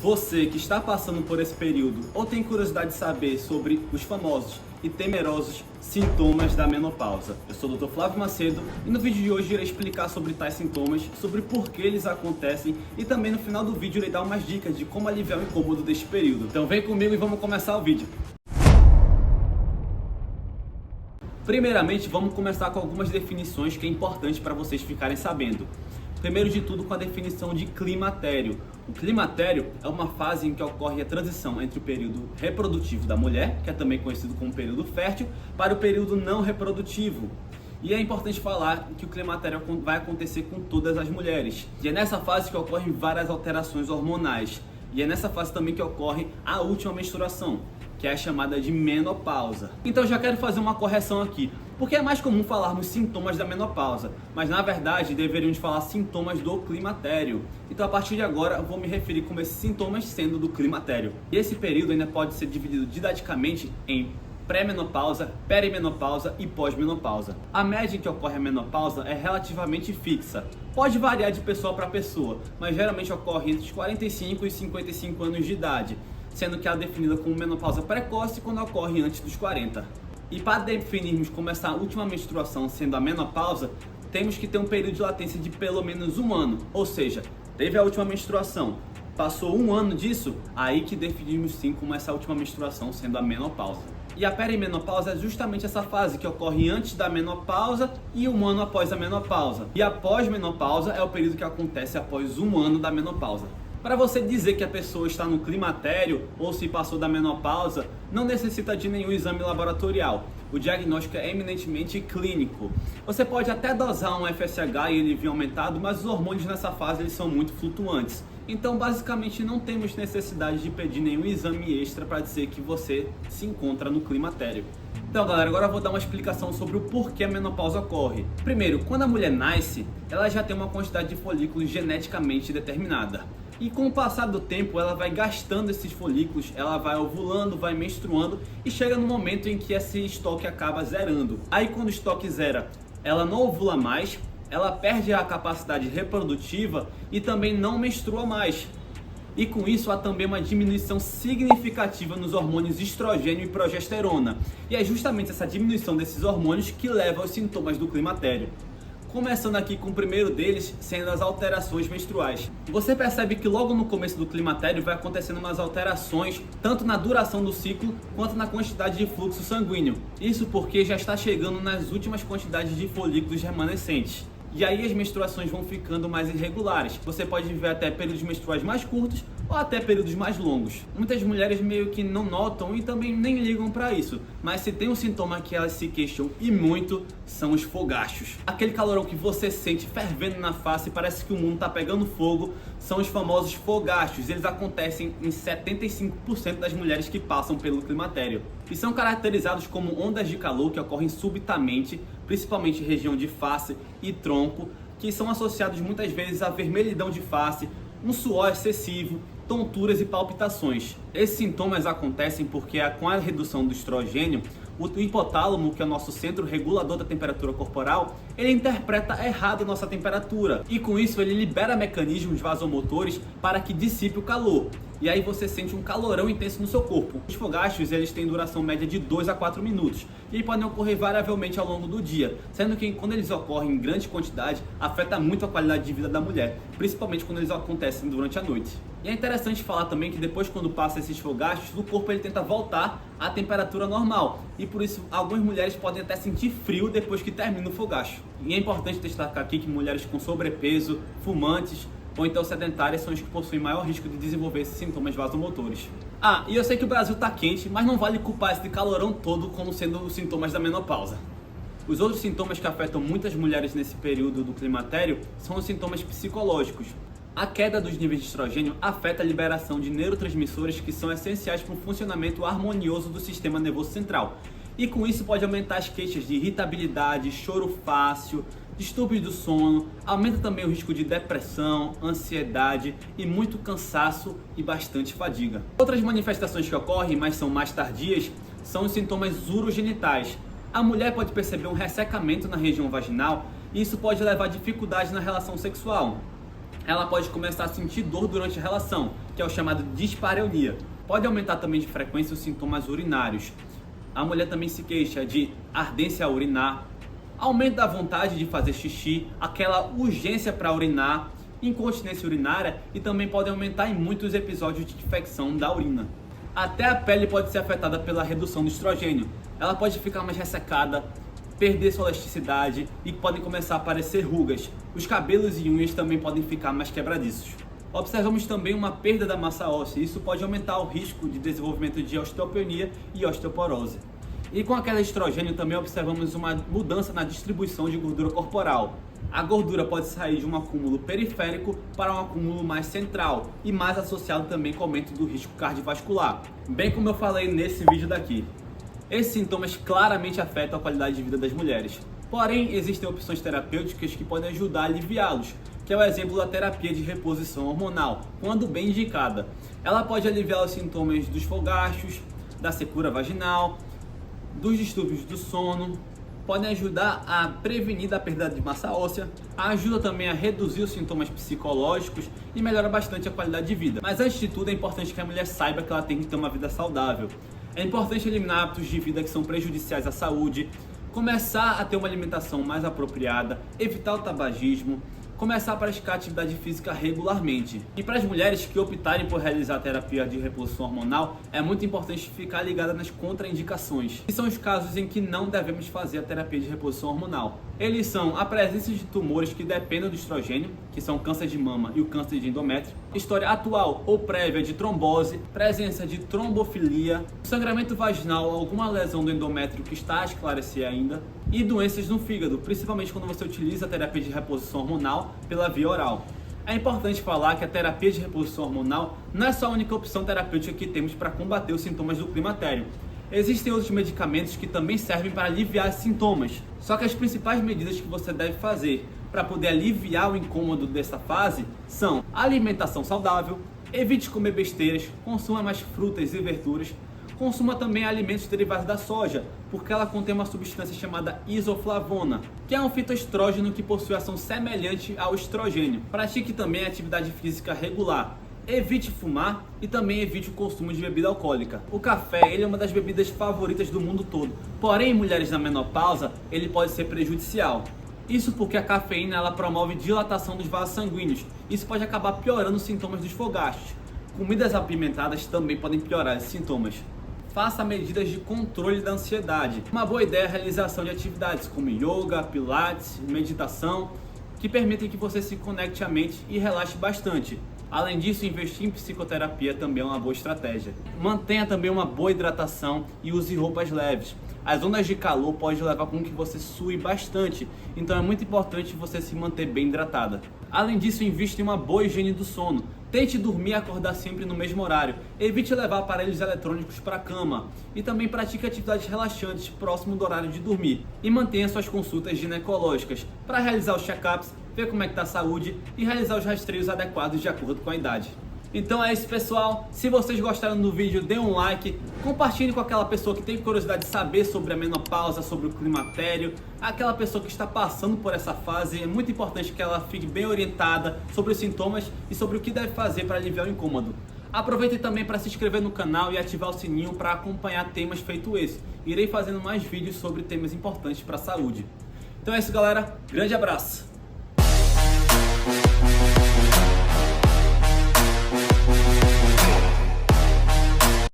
Você que está passando por esse período ou tem curiosidade de saber sobre os famosos e temerosos sintomas da menopausa. Eu sou o Dr. Flávio Macedo e no vídeo de hoje irei explicar sobre tais sintomas, sobre por que eles acontecem e também no final do vídeo irei dar umas dicas de como aliviar o incômodo deste período. Então vem comigo e vamos começar o vídeo. Primeiramente, vamos começar com algumas definições que é importante para vocês ficarem sabendo. Primeiro de tudo, com a definição de climatério. O climatério é uma fase em que ocorre a transição entre o período reprodutivo da mulher, que é também conhecido como período fértil, para o período não reprodutivo. E é importante falar que o climatério vai acontecer com todas as mulheres. E é nessa fase que ocorrem várias alterações hormonais. E é nessa fase também que ocorre a última menstruação, que é a chamada de menopausa. Então já quero fazer uma correção aqui, porque é mais comum falarmos sintomas da menopausa, mas na verdade deveríamos falar sintomas do climatério. Então a partir de agora eu vou me referir como esses sintomas sendo do climatério. E esse período ainda pode ser dividido didaticamente em pré-menopausa, perimenopausa e pós-menopausa. A média em que ocorre a menopausa é relativamente fixa. Pode variar de pessoa para pessoa, mas geralmente ocorre entre os 45 e 55 anos de idade, sendo que ela é definida como menopausa precoce quando ocorre antes dos 40. E para definirmos como essa última menstruação sendo a menopausa, temos que ter um período de latência de pelo menos um ano, ou seja, teve a última menstruação, passou um ano disso, aí que definimos sim como essa última menstruação sendo a menopausa. E a perimenopausa é justamente essa fase que ocorre antes da menopausa e um ano após a menopausa. E a pós-menopausa é o período que acontece após um ano da menopausa. Para você dizer que a pessoa está no climatério ou se passou da menopausa, não necessita de nenhum exame laboratorial. O diagnóstico é eminentemente clínico. Você pode até dosar um FSH e ele vir aumentado, mas os hormônios nessa fase eles são muito flutuantes. Então, basicamente, não temos necessidade de pedir nenhum exame extra para dizer que você se encontra no climatério. Então, galera, agora eu vou dar uma explicação sobre o porquê a menopausa ocorre. Primeiro, quando a mulher nasce, ela já tem uma quantidade de folículos geneticamente determinada. E com o passar do tempo, ela vai gastando esses folículos, ela vai ovulando, vai menstruando e chega no momento em que esse estoque acaba zerando. Aí quando o estoque zera, ela não ovula mais, ela perde a capacidade reprodutiva e também não menstrua mais. E com isso há também uma diminuição significativa nos hormônios estrogênio e progesterona. E é justamente essa diminuição desses hormônios que leva aos sintomas do climatério. Começando aqui com o primeiro deles, sendo as alterações menstruais. Você percebe que logo no começo do climatério vai acontecendo umas alterações, tanto na duração do ciclo, quanto na quantidade de fluxo sanguíneo. Isso porque já está chegando nas últimas quantidades de folículos remanescentes. E aí as menstruações vão ficando mais irregulares. Você pode viver até períodos menstruais mais curtos ou até períodos mais longos. Muitas mulheres meio que não notam e também nem ligam para isso. Mas se tem um sintoma que elas se queixam e muito, são os fogachos. Aquele calorão que você sente fervendo na face e parece que o mundo está pegando fogo, são os famosos fogachos. Eles acontecem em 75% das mulheres que passam pelo climatério. E são caracterizados como ondas de calor que ocorrem subitamente, principalmente em região de face e tronco, que são associados muitas vezes à vermelhidão de face, um suor excessivo, tonturas e palpitações. Esses sintomas acontecem porque com a redução do estrogênio, o hipotálamo, que é o nosso centro regulador da temperatura corporal, ele interpreta errado a nossa temperatura e com isso ele libera mecanismos vasomotores para que dissipe o calor. E aí você sente um calorão intenso no seu corpo. Os fogachos eles têm duração média de 2 a 4 minutos e podem ocorrer variavelmente ao longo do dia, sendo que quando eles ocorrem em grande quantidade, afeta muito a qualidade de vida da mulher, principalmente quando eles acontecem durante a noite. E é interessante falar também que depois quando passa esses fogachos, o corpo ele tenta voltar à temperatura normal e por isso algumas mulheres podem até sentir frio depois que termina o fogacho. E é importante destacar aqui que mulheres com sobrepeso, fumantes ou então sedentárias são as que possuem maior risco de desenvolver esses sintomas vasomotores. E eu sei que o Brasil está quente, mas não vale culpar esse calorão todo como sendo os sintomas da menopausa. Os outros sintomas que afetam muitas mulheres nesse período do climatério são os sintomas psicológicos. A queda dos níveis de estrogênio afeta a liberação de neurotransmissores que são essenciais para o funcionamento harmonioso do sistema nervoso central. E com isso pode aumentar as queixas de irritabilidade, choro fácil, distúrbios do sono, aumenta também o risco de depressão, ansiedade e muito cansaço e bastante fadiga. Outras manifestações que ocorrem, mas são mais tardias, são os sintomas urogenitais. A mulher pode perceber um ressecamento na região vaginal e isso pode levar a dificuldade na relação sexual. ela pode começar a sentir dor durante a relação, que é o chamado dispareunia. Pode aumentar também de frequência os sintomas urinários. A mulher também se queixa de ardência a urinar, aumento da vontade de fazer xixi, aquela urgência para urinar, incontinência urinária e também pode aumentar em muitos episódios de infecção da urina. Até a pele pode ser afetada pela redução do estrogênio. Ela pode ficar mais ressecada, perder sua elasticidade e podem começar a aparecer rugas. Os cabelos e unhas também podem ficar mais quebradiços. Observamos também uma perda da massa óssea. Isso pode aumentar o risco de desenvolvimento de osteopenia e osteoporose. E com a queda de estrogênio também observamos uma mudança na distribuição de gordura corporal. A gordura pode sair de um acúmulo periférico para um acúmulo mais central e mais associado também com o aumento do risco cardiovascular, bem como eu falei nesse vídeo daqui. Esses sintomas claramente afetam a qualidade de vida das mulheres. Porém, existem opções terapêuticas que podem ajudar a aliviá-los, que é o exemplo da terapia de reposição hormonal, quando bem indicada. Ela pode aliviar os sintomas dos fogachos, da secura vaginal, dos distúrbios do sono, podem ajudar a prevenir a perda de massa óssea, ajuda também a reduzir os sintomas psicológicos e melhora bastante a qualidade de vida. Mas antes de tudo é importante que a mulher saiba que ela tem que ter uma vida saudável. É importante eliminar hábitos de vida que são prejudiciais à saúde, começar a ter uma alimentação mais apropriada, evitar o tabagismo, começar a praticar atividade física regularmente. E para as mulheres que optarem por realizar a terapia de reposição hormonal, é muito importante ficar ligada nas contraindicações, que são os casos em que não devemos fazer a terapia de reposição hormonal. Eles são a presença de tumores que dependem do estrogênio, que são o câncer de mama e o câncer de endométrio, história atual ou prévia de trombose, presença de trombofilia, sangramento vaginal, alguma lesão do endométrio que está a esclarecer ainda, e doenças no fígado, principalmente quando você utiliza a terapia de reposição hormonal pela via oral. É importante falar que a terapia de reposição hormonal não é só a única opção terapêutica que temos para combater os sintomas do climatério. Existem outros medicamentos que também servem para aliviar os sintomas. Só que as principais medidas que você deve fazer para poder aliviar o incômodo dessa fase são alimentação saudável, evite comer besteiras, consuma mais frutas e verduras, consuma também alimentos derivados da soja, porque ela contém uma substância chamada isoflavona, que é um fitoestrógeno que possui ação semelhante ao estrogênio. Pratique também atividade física regular. Evite fumar e também evite o consumo de bebida alcoólica. O café, ele é uma das bebidas favoritas do mundo todo. Porém, em mulheres na menopausa, ele pode ser prejudicial. Isso porque a cafeína ela promove dilatação dos vasos sanguíneos. Isso pode acabar piorando os sintomas dos fogachos. Comidas apimentadas também podem piorar esses sintomas. Faça medidas de controle da ansiedade. Uma boa ideia é a realização de atividades como yoga, pilates, meditação, que permitem que você se conecte à mente e relaxe bastante. Além disso, investir em psicoterapia também é uma boa estratégia. Mantenha também uma boa hidratação e use roupas leves. As ondas de calor podem levar com que você sue bastante, então é muito importante você se manter bem hidratada. Além disso, invista em uma boa higiene do sono. Tente dormir e acordar sempre no mesmo horário. Evite levar aparelhos eletrônicos para a cama. E também pratique atividades relaxantes próximo do horário de dormir. E mantenha suas consultas ginecológicas para realizar os check-ups, ver como é que está a saúde e realizar os rastreios adequados de acordo com a idade. Então é isso, pessoal. Se vocês gostaram do vídeo, dê um like, compartilhe com aquela pessoa que tem curiosidade de saber sobre a menopausa, sobre o climatério, aquela pessoa que está passando por essa fase. É muito importante que ela fique bem orientada sobre os sintomas e sobre o que deve fazer para aliviar o incômodo. Aproveite também para se inscrever no canal e ativar o sininho para acompanhar temas feito esse. Irei fazendo mais vídeos sobre temas importantes para a saúde. Então é isso, galera. Grande abraço!